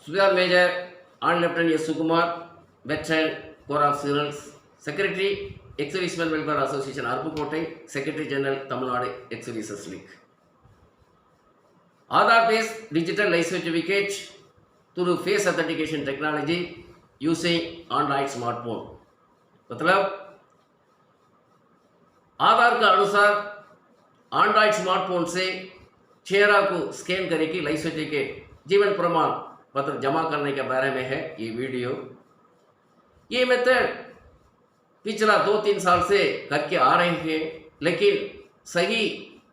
Sudhar Major and Lieutenant S. Sukumar, Veteran Corps of Civils, Secretary, Ex-Servicemen Welfare Association, Arupukottai, Secretary General, Tamil Nadu Ex-Services League. Aadhaar-based digital life certificate through face authentication technology using Android smartphone. मतलब आधार का अनुसार Android smartphone से चेहरा को scan करके life certificate जीवन प्रमाण पत्र जमा करने के बारे में है ये वीडियो। ये मेथड पिछला 2-3 साल से करके आ रहे हैं, लेकिन सही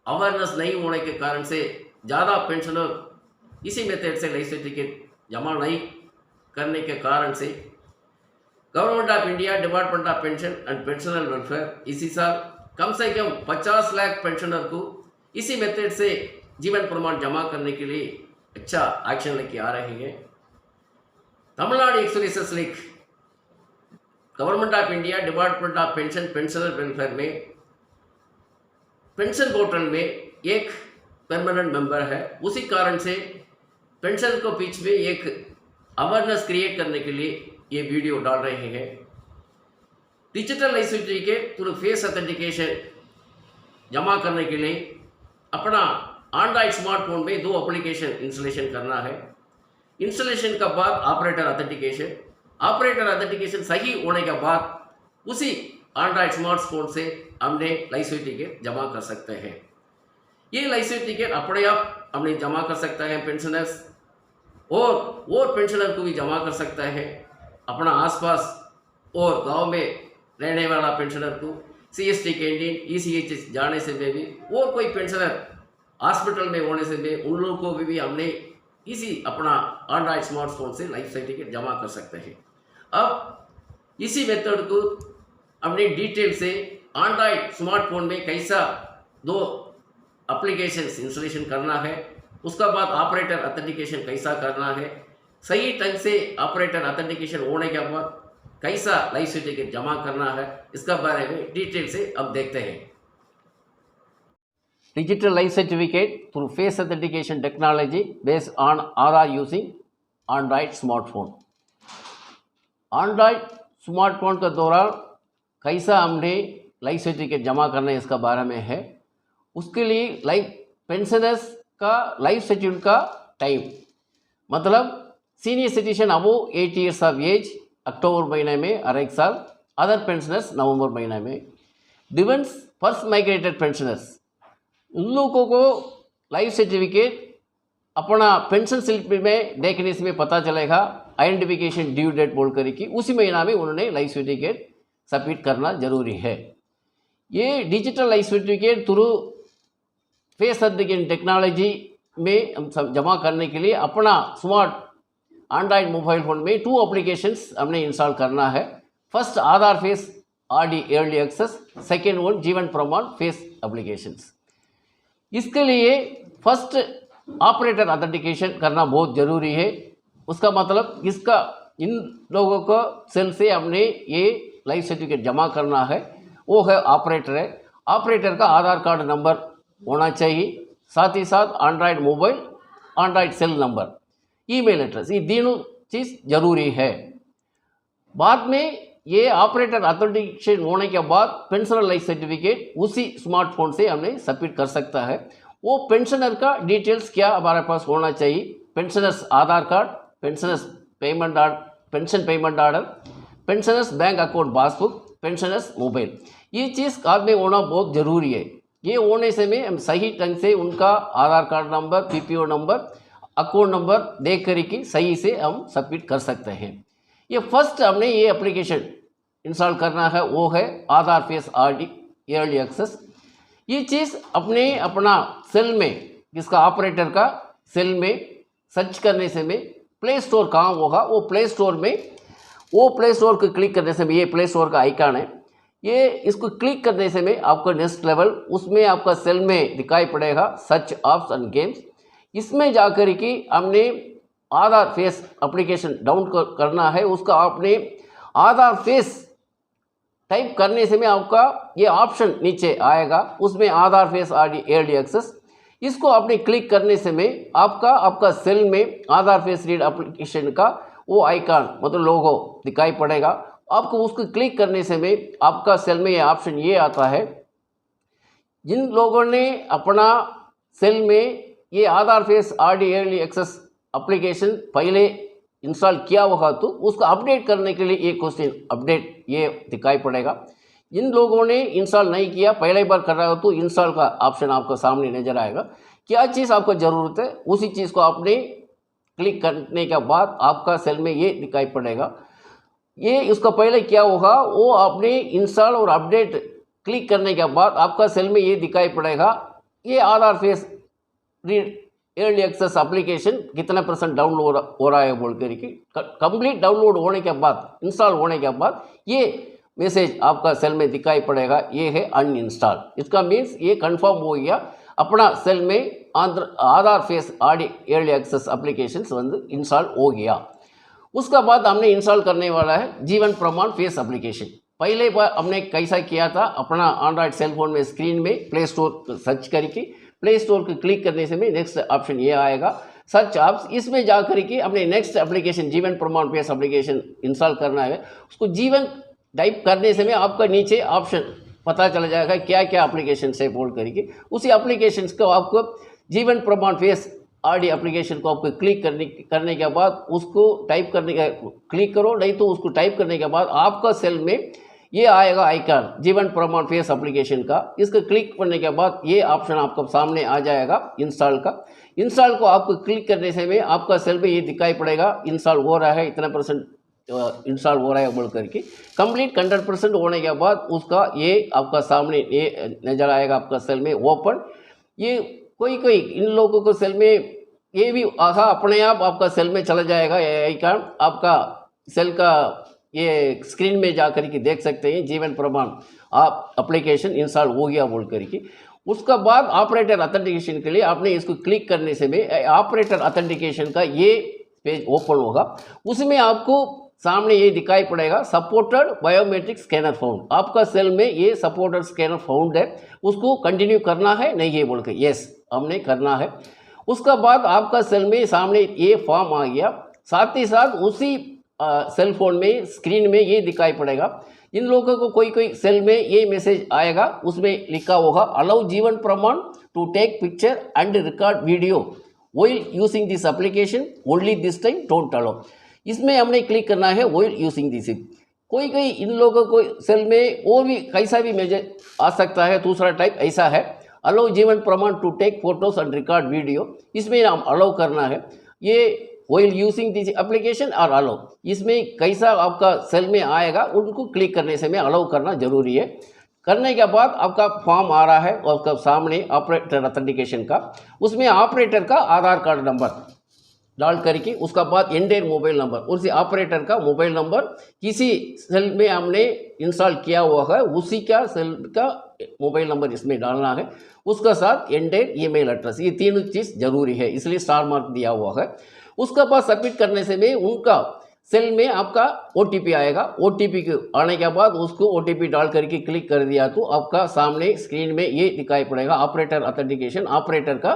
अवेयरनेस नहीं होने के कारण से ज़्यादा पेंशनर इसी मेथड से लाइफ सर्टिफिकेट जमा नहीं करने के कारण से government of India department of pension and pensioner welfare इसी साल कम से कम 50 लाख पेंशनर को इसी मेथड से जीवन प्रमाण जमा करने के लिए अच्छा एक्शन लेके आ रहे हैं। Tamil Nadu x-services league government of India department of pension pensioner welfare में पेंशन पोर्टल में एक परमानेंट मेंबर है। उसी कारण से पेंशन को बीच में एक अवेयरनेस क्रिएट करने के लिए ये वीडियो डाल रहे हैं। Digital life certificate through face authentication जमा करने के लिए अपना एंड्रॉइड स्मार्टफोन में 2 एप्लीकेशन इंस्टॉलेशन करना है। इंस्टॉलेशन के बाद ऑपरेटर ऑथेंटिकेशन सही होने के बाद उसी एंड्रॉइड स्मार्टफोन से हमने लाइफ सर्टिफिकेट जमा कर सकते हैं। ये लाइफ सर्टिफिकेट अपने आप हमने जमा कर सकता है पेंशनर्स और पेंशनर को भी जमा कर सकता है। अपना आसपास और गांव में रहने वाला पेंशनर को CST कैंटीन ECH जाने से भी और कोई पेंशनर हॉस्पिटल में होने से भी उन लोगों को भी हमने इसी अपना एंड्रॉइड स्मार्टफोन से लाइफ सर्टिफिकेट जमा कर सकते हैं। अब इसी मेथड को अपने डिटेल से एंड्रॉइड स्मार्टफोन में कैसा 2 एप्लीकेशंस इंस्टॉलेशन करना है, उसका बाद ऑपरेटर ऑथेंटिकेशन कैसा करना है, सही ढंग से ऑपरेटर ऑथेंटिकेशन होने के बाद कैसा लाइफ सर्टिफिकेट जमा करना है, इसका बारे में डिटेल से अब देखते हैं। Digital life certificate through face authentication technology based on Aadhaar using Android smartphone. Android smartphone के दौरान कैसा हमने लाइफ सर्टिफिकेट जमा करना है इसका बारे में है। उसके लिए पेंशनर्स का लाइफ सर्टिफिकेट का टाइम मतलब senior citizen above 8 years of age October महीने में और 1 साल, अदर पेंशनर्स नवंबर महीने में। डिपेंड्स फर्स्ट माइग्रेटेड पेंशनर्स उन लोगों को लाइफ सर्टिफिकेट अपना पेंशन स्लिप में देखने से में पता चलेगा आइडेंटिफिकेशन ड्यू डेट बोल कर कि उसी महीना में उन्होंने लाइफ सर्टिफिकेट सबमिट करना जरूरी है। ये digital life certificate through face authentication technology में हम जमा करने के लिए अपना स्मार्ट एंड्रॉइड मोबाइल फ़ोन में 2 एप्लीकेशंस हमने इंस्टॉल करना है। First Aadhaar face RD early access, second one Jeevan Pramaan face applications. इसके लिए फर्स्ट ऑपरेटर ऑथेंटिकेशन करना बहुत ज़रूरी है। उसका मतलब इन लोगों को सेल से हमने ये लाइफ सर्टिफिकेट जमा करना है, वो है ऑपरेटर है। ऑपरेटर का आधार कार्ड नंबर होना चाहिए, साथ ही साथ Android mobile, Android cell number, email address, ये तीनों चीज़ जरूरी है। बाद में ये ऑपरेटर ऑथेंटिकेशन होने के बाद पेंशनर लाइफ सर्टिफिकेट उसी स्मार्टफोन से हमने सबमिट कर सकता है। वो पेंशनर का डिटेल्स क्या हमारे पास होना चाहिए, pensioners Aadhaar card, pensioners payment order, pension payment order, pensioners bank account passbook, pensioners mobile, ये चीज़ कार्ड में होना बहुत ज़रूरी है। ये होने से में हम सही ढंग से उनका Aadhaar card number, PPO number, account number देख कर कि सही से हम सबमिट कर सकते हैं। ये फर्स्ट हमने ये एप्लीकेशन इंस्टॉल करना है, वो है आधार फेस RD अर्ली एक्सेस। ये चीज़ अपना सेल में, जिसका ऑपरेटर का सेल में सर्च करने से में प्ले स्टोर कहाँ होगा, वो प्ले स्टोर को क्लिक करने से में, ये प्ले स्टोर का आइकन है, ये इसको क्लिक करने से में आपका नेक्स्ट लेवल उसमें आपका सेल में दिखाई पड़ेगा सर्च एप्स एंड गेम्स। इसमें जाकर कि हमने आधार फेस एप्लीकेशन डाउनलोड करना है। उसका आपने आधार फेस टाइप करने से में आपका ये ऑप्शन नीचे आएगा, उसमें आधार फेस RD अर्ली एक्सेस, इसको आपने क्लिक करने से में आपका सेल में आधार फेस रीड एप्लीकेशन का वो आइकॉन मतलब लोगो दिखाई पड़ेगा। आपको उसको क्लिक करने से में आपका सेल में ये ऑप्शन ये आता है, जिन लोगों ने अपना सेल में ये Aadhaar face RD early access application पहले इंस्टॉल किया होगा तो उसको अपडेट करने के लिए ये क्वेश्चन अपडेट ये दिखाई पड़ेगा। जिन लोगों ने इंस्टॉल नहीं किया पहले बार कर रहा हो तो इंस्टॉल का ऑप्शन आपको सामने नजर आएगा। क्या चीज़ आपको ज़रूरत है उसी चीज़ को आपने क्लिक करने के बाद आपका सेल में ये दिखाई पड़ेगा। ये इसका पहले क्या होगा वो आपने इंस्टॉल और अपडेट क्लिक करने के बाद आपका सेल में ये दिखाई पड़ेगा, ये Aadhaar face read early access application कितना % डाउनलोड हो रहा है बोल कर कि कंप्लीट डाउनलोड होने के बाद इंस्टॉल होने के बाद ये मैसेज आपका सेल में दिखाई पड़ेगा, ये है अनइंस्टॉल। इसका मीन्स ये कंफर्म हो गया अपना सेल में Aadhaar face RD early access applications வந்து इंस्टॉल हो गया। उसका बाद हमने इंस्टॉल करने वाला है जीवन प्रमाण फेस एप्लीकेशन। पहले बार हमने कैसा किया था, अपना एंड्रॉयड सेल फोन में स्क्रीन में प्ले स्टोर सर्च करके प्ले स्टोर को क्लिक करने से में नेक्स्ट ऑप्शन ये आएगा सर्च ऐप्स। इसमें जा करके अपने नेक्स्ट एप्लीकेशन जीवन प्रमाण फेस एप्लीकेशन इंस्टॉल करना है। उसको जीवन टाइप करने से में आपका नीचे ऑप्शन पता चल जाएगा क्या क्या एप्लीकेशन से बोल करके उसी एप्लीकेशन को आपको जीवन प्रमाण फेस आरडी एप्लीकेशन को आपको क्लिक करने के बाद उसको टाइप करने का क्लिक करो, नहीं तो उसको टाइप करने के बाद आपका सेल में ये आएगा आइकन जीवन प्रमाण फेस एप्लीकेशन का। इसको क्लिक करने के बाद ये ऑप्शन आपको सामने आ जाएगा इंस्टॉल का। इंस्टॉल को आपको क्लिक करने से में आपका सेल में ये दिखाई पड़ेगा इंस्टॉल हो रहा है, इतना % इंस्टॉल हो रहा है बोल करके कंप्लीट 100% होने के बाद उसका ये आपका सामने ये नजर आएगा आपका सेल में ओपन। ये कोई इन लोगों को सेल में ये भी आहा अपने आप आपका सेल में चला जाएगा, ये आइकन आपका सेल का ये स्क्रीन में जा कर के देख सकते हैं जीवन प्रमाण आप एप्लीकेशन इंस्टॉल हो गया बोल करके। उसका बाद ऑपरेटर ऑथेंटिकेशन के लिए आपने इसको क्लिक करने से में ऑपरेटर ऑथेंटिकेशन का ये पेज ओपन होगा। उसमें आपको सामने ये दिखाई पड़ेगा सपोर्टेड बायोमेट्रिक स्कैनर फाउंड। आपका सेल में ये सपोर्टेड स्कैनर फाउंड है, उसको कंटिन्यू करना है नहीं है बोल के यस हमने करना है। उसका बाद आपका सेल में सामने ये फॉर्म आ गया, साथ ही साथ उसी सेल फोन में स्क्रीन में ये दिखाई पड़ेगा। इन लोगों को कोई सेल में ये मैसेज आएगा, उसमें लिखा होगा allow Jeevan Pramaan to take picture and record video while using this application only this time don't allow. इसमें हमने क्लिक करना है व्हाइल यूजिंग दिस। कोई इन लोगों को सेल में और भी कैसा भी मैसेज आ सकता है। दूसरा टाइप ऐसा है allow Jeevan Pramaan to take photos and record video, इसमें हम अलाउ करना है ये व्हाइल यूजिंग दिस एप्लीकेशन और अलाउ। इसमें कैसा आपका सेल में आएगा उनको क्लिक करने से में अलाउ करना जरूरी है। करने के बाद आपका फॉर्म आ रहा है और उसका सामने ऑपरेटर ऑथेंटिकेशन का, उसमें ऑपरेटर का आधार कार्ड नंबर डाल करके उसका बाद एंडेड मोबाइल नंबर, उसी ऑपरेटर का मोबाइल नंबर किसी सेल में हमने इंस्टॉल किया हुआ है उसी का सेल का मोबाइल नंबर इसमें डालना है, उसका साथ एंडेड ईमेल एड्रेस, ये तीनों चीज़ जरूरी है इसलिए स्टार मार्क दिया हुआ है। उसका बाद सबमिट करने से में उनका सेल में आपका OTP आएगा। OTP के आने के बाद उसको OTP डाल करके क्लिक कर दिया तो आपका सामने स्क्रीन में ये दिखाई पड़ेगा ऑपरेटर ऑथेंटिकेशन। ऑपरेटर का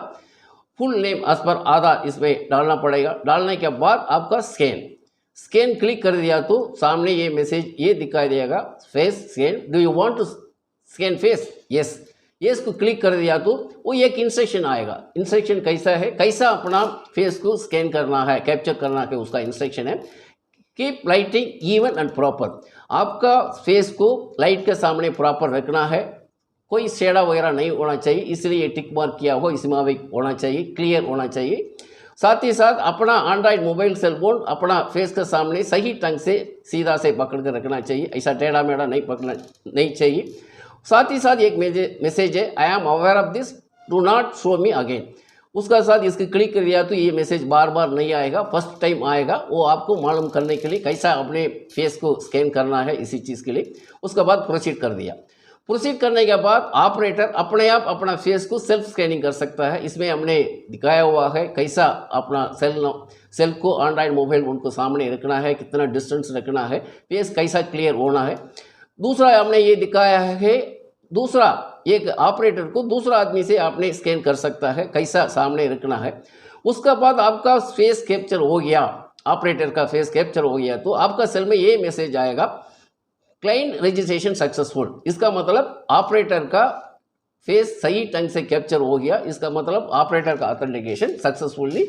फुल नेम एज पर आधार इसमें डालना पड़ेगा। डालने के बाद आपका स्कैन क्लिक कर दिया तो सामने ये मैसेज ये दिखाई देगा face scan, do you want to scan face, yes yes को क्लिक कर दिया तो वो एक इंस्ट्रक्शन आएगा। इंस्ट्रक्शन कैसा है, कैसा अपना फेस को स्कैन करना है कैप्चर करना है, उसका इंस्ट्रक्शन है keep lighting even and proper. आपका फेस को लाइट के सामने प्रॉपर रखना है, कोई शेडा वगैरह नहीं होना चाहिए, इसलिए टिक मार्क किया हो इसमें भी होना चाहिए, क्लियर होना चाहिए। साथ ही साथ अपना एंड्रॉयड मोबाइल सेल फोन अपना फेस के सामने सही ढंग से सीधा से पकड़ कर रखना चाहिए, ऐसा टेढ़ा मेढ़ा नहीं पकड़ना नहीं चाहिए। साथ ही साथ एक मैसेज है I am aware of this do not show me again, उसका साथ इसको क्लिक कर दिया तो ये मैसेज बार बार नहीं आएगा, फर्स्ट टाइम आएगा। वो आपको मालूम करने के लिए कैसा अपने फेस को स्कैन करना है इसी चीज़ के लिए। उसके बाद प्रोसीड कर दिया। प्रोसीड करने के बाद ऑपरेटर अपने आप अपना फेस को सेल्फ स्कैनिंग कर सकता है। इसमें हमने दिखाया हुआ है कैसा अपना सेल को एंड्रॉयड मोबाइल उनको सामने रखना है, कितना डिस्टेंस रखना है, फेस कैसा क्लियर होना है। दूसरा हमने ये दिखाया है, दूसरा एक ऑपरेटर को दूसरा आदमी से आपने स्कैन कर सकता है, कैसा सामने रखना है। उसका बाद आपका फेस कैप्चर हो गया, ऑपरेटर का फेस कैप्चर हो गया, तो आपका सेल में ये मैसेज आएगा, क्लाइंट रजिस्ट्रेशन सक्सेसफुल। इसका मतलब ऑपरेटर का फेस सही ढंग से कैप्चर हो गया, इसका मतलब ऑपरेटर का ऑथेंटिकेशन सक्सेसफुली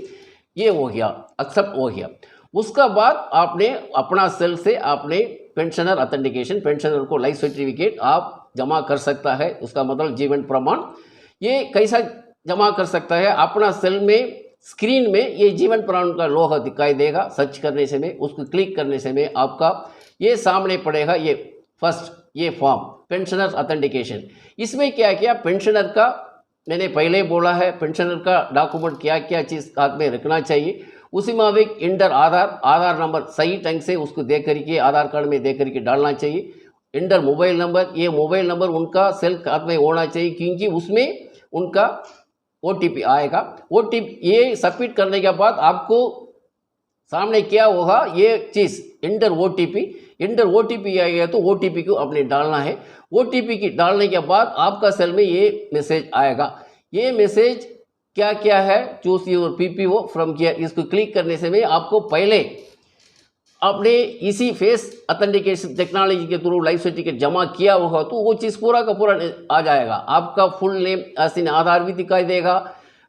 ये हो गया, एक्सेप्ट हो गया। उसका बाद आपने अपना सेल से आपने पेंशनर ऑथेंटिकेशन, पेंशनर को लाइफ सर्टिफिकेट आप जमा कर सकता है। उसका मतलब जीवन प्रमाण ये कैसा जमा कर सकता है, अपना सेल में स्क्रीन में ये जीवन प्रमाण का लोगो दिखाई देगा। सर्च करने से में उसको क्लिक करने से में आपका ये सामने पड़ेगा, ये फर्स्ट ये फॉर्म पेंशनर ऑथेंटिकेशन। इसमें क्या किया, पेंशनर का मैंने पहले बोला है, पेंशनर का डॉक्यूमेंट क्या क्या चीज़ हाथ में रखना चाहिए। उसी मुताबिक इंटर आधार नंबर सही ढंग से उसको देख करके आधार कार्ड में देख करके डालना चाहिए। इंटर मोबाइल नंबर, ये मोबाइल नंबर उनका सेल हाथ में होना चाहिए, क्योंकि उसमें उनका OTP आएगा। OTP ये सबमिट करने के बाद आपको सामने क्या होगा, ये चीज़ इंटर OTP आएगा, तो OTP को आपने डालना है। OTP की डालने के बाद आपका सेल में ये मैसेज आएगा। ये मैसेज क्या क्या है, choose your PPO from here, इसको क्लिक करने से में आपको पहले आपने इसी फेस ऑथेंटिकेशन टेक्नोलॉजी के थ्रू लाइफ सर्टिफिकेट जमा किया होगा, तो वो चीज़ पूरा का पूरा आ जाएगा। आपका फुल नेम ऐसे आधार भी दिखाई देगा,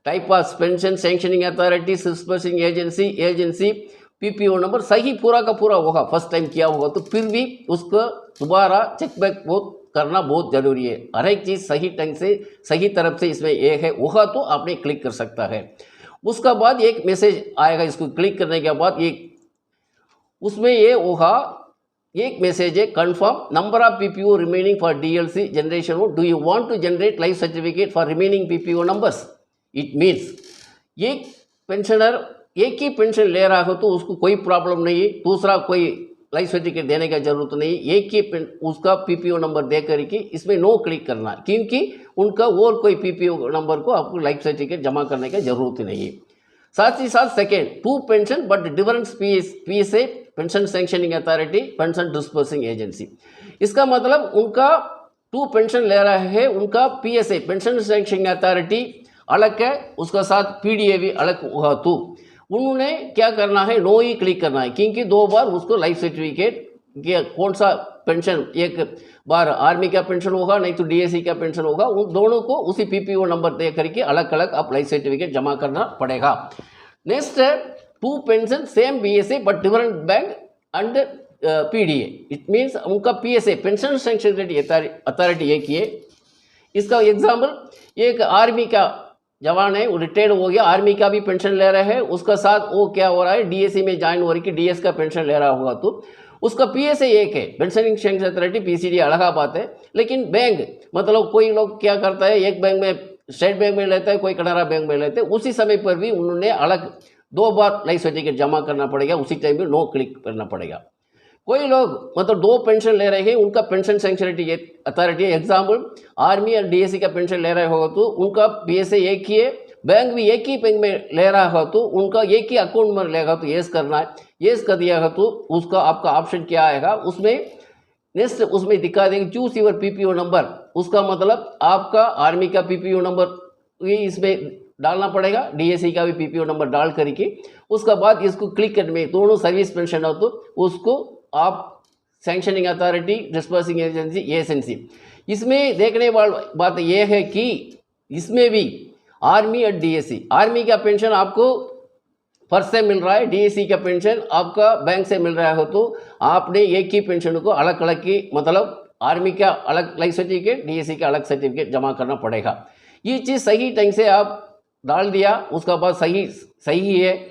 type of pension sanctioning authority, disbursing agency PPO number सही पूरा का पूरा होगा। फर्स्ट टाइम किया होगा तो फिर भी उसको दोबारा चेकबैक बहुत करना बहुत ज़रूरी है। हर एक चीज़ सही ढंग से सही तरफ से इसमें एक है होगा तो आपने क्लिक कर सकता है। उसका बाद एक मैसेज आएगा, इसको क्लिक करने के बाद एक उसमें ये होगा, एक मैसेज है, confirm number of PPO remaining for DLC generation, do you want to generate life certificate for remaining PPO numbers. It means एक पेंशनर एक ही पेंशन ले रहा हो तो उसको कोई प्रॉब्लम नहीं है, दूसरा कोई लाइफ सर्टिफिकेट देने का जरूरत नहीं, एक ही उसका PPO नंबर दे करके इसमें नो क्लिक करना, क्योंकि उनका और कोई PPO नंबर को आपको लाइफ सर्टिफिकेट जमा करने की जरूरत नहीं है। साथ ही साथ second, two pension but different PSA, pension sanctioning authority, pension disbursing agency. इसका मतलब उनका टू पेंशन ले रहा है, उनका PSA पेंशन सैंक्शनिंग अथॉरिटी अलग है, उसका साथ PDA भी अलग हुआ, तो उन्होंने क्या करना है, नो ही क्लिक करना है, क्योंकि दो बार उसको लाइफ सर्टिफिकेट कौन सा पेंशन, एक बार आर्मी का पेंशन होगा नहीं तो DSC का पेंशन होगा, उन दोनों को उसी PPO नंबर दे करके अलग अलग आप लाइफ सर्टिफिकेट जमा करना पड़ेगा। नेक्स्ट है two pension same BSA but different bank and PDA। It means उनका PSA पेंशन सैंक्शनिंग अथॉरिटी एक ही है। इसका एग्जाम्पल, एक आर्मी का जवान है, वो रिटायर्ड हो गया, आर्मी का भी पेंशन ले रहा है, उसका साथ वो क्या हो रहा है, DSC में ज्वाइन हो रही कि DS का पेंशन ले रहा होगा, तो उसका PSA एक है, पेंशनिंग सैंक्शनिंग अथॉरिटी PCD अलग बात है। लेकिन बैंक मतलब कोई लोग क्या करता है, एक बैंक में स्टेट बैंक में लेता है, कोई कनारा बैंक में लेते हैं, उसी समय पर भी उन्होंने अलग दो बार लाइफ सर्टिफिकेट जमा करना पड़ेगा, उसी टाइम में नो क्लिक करना पड़ेगा। कोई लोग मतलब दो पेंशन ले रहे हैं, उनका pension sanctioning authority, example army और DSC का पेंशन ले रहे हो तो उनका PSA एक ही है, बैंक भी एक ही बैंक में ले रहा हो तो उनका एक ही अकाउंट में लेगा, तो येस करना है, येस कर दिया तो उसका आपका ऑप्शन क्या आएगा, उसमें नेक्स्ट उसमें दिखा देगा चूज योर PPO नंबर। उसका मतलब आपका आर्मी का PPO नंबर ये इसमें डालना पड़ेगा, DSC का भी PPO नंबर डाल करके उसका बाद इसको क्लिक करने में दोनों सर्विस पेंशन हो तो उसको आप sanctioning authority, disbursing agency, agency. इसमें देखने वाली बात यह है कि इसमें भी आर्मी और DSC, आर्मी का पेंशन आपको फर्स्ट से मिल रहा है, DSC का पेंशन आपका बैंक से मिल रहा हो तो आपने एक ही पेंशन को अलग अलग की मतलब आर्मी का अलग लाइफ सर्टिफिकेट, DSC का अलग सर्टिफिकेट जमा करना पड़ेगा। ये चीज़ सही ढंग से आप डाल दिया, उसका बाद सही है,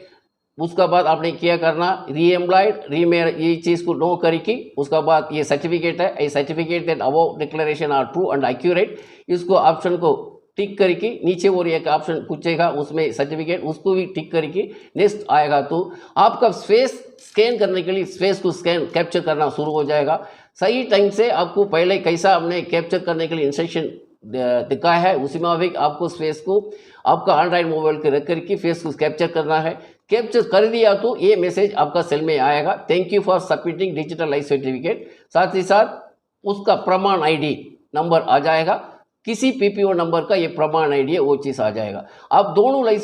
उसका बाद आपने क्या करना, रीएम्प्लॉयड रीमेयर ये चीज़ को नो करके उसका बाद ये सर्टिफिकेट है, ये certificate that above declaration are true and accurate, इसको ऑप्शन को टिक करके नीचे और एक ऑप्शन पूछेगा उसमें सर्टिफिकेट, उसको भी टिक करके नेक्स्ट आएगा तो आपका फेस स्कैन करने के लिए फेस को स्कैन कैप्चर करना शुरू हो जाएगा। सही टाइम से आपको पहले कैसा हमने कैप्चर करने के लिए इंस्ट्रक्शन दिखाया है, उसी मुताबिक आपको फेस को आपका एंड्रॉइड मोबाइल के रख करके फेस को कैप्चर करना है। कैप्चर कर दिया तो ये मैसेज आपका सेल में आएगा, thank you for submitting digital life certificate. साथ ही साथ उसका प्रमाण ID नंबर आ जाएगा, किसी पीपीओ नंबर का ये प्रमाण आईडी है, वो चीज़ आ जाएगा। अब दो लाइफ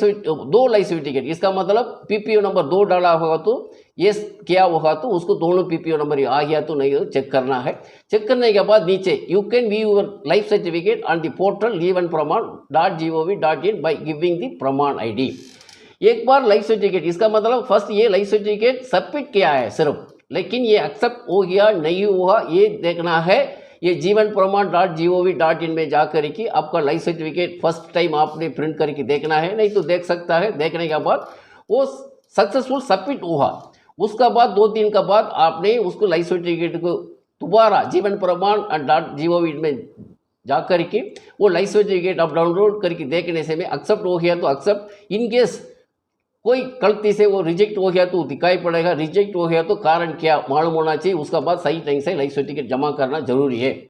सर्टिफिकेट, इसका मतलब पीपीओ नंबर 2 डाला होगा तो ये किया होगा तो उसको दोनों पीपीओ नंबर आ गया तो नहीं, चेक करना है। चेक करने के बाद नीचे you can view your life certificate on the portal jeevanpraman.gov.in by giving the प्रमाण आईडी। एक बार लाइफ सर्टिफिकेट, इसका मतलब फर्स्ट ये लाइफ सर्टिफिकेट सबमिट किया है सिर्फ, लेकिन ये एक्सेप्ट हो गया नहीं हुआ ये देखना है। ये jeevanpraman.gov.in में जा करके आपका लाइफ सर्टिफिकेट फर्स्ट टाइम आपने प्रिंट करके देखना है, नहीं तो देख सकता है। देखने के बाद वो सक्सेसफुल सबमिट हुआ, उसका बाद 2 दिन का बाद आपने उसको लाइफ सर्टिफिकेट को दोबारा jeevanpraman.gov में जा करके वो लाइफ सर्टिफिकेट आप डाउनलोड करके देखने से में एक्सेप्ट हो गया तो एक्सेप्ट, इन केस कोई गलती से वो रिजेक्ट हो गया तो दिखाई पड़ेगा, रिजेक्ट हो गया तो कारण क्या मालूम होना चाहिए। उसका बाद सही टाइम से लाइफ सर्टिफिकेट जमा करना जरूरी है।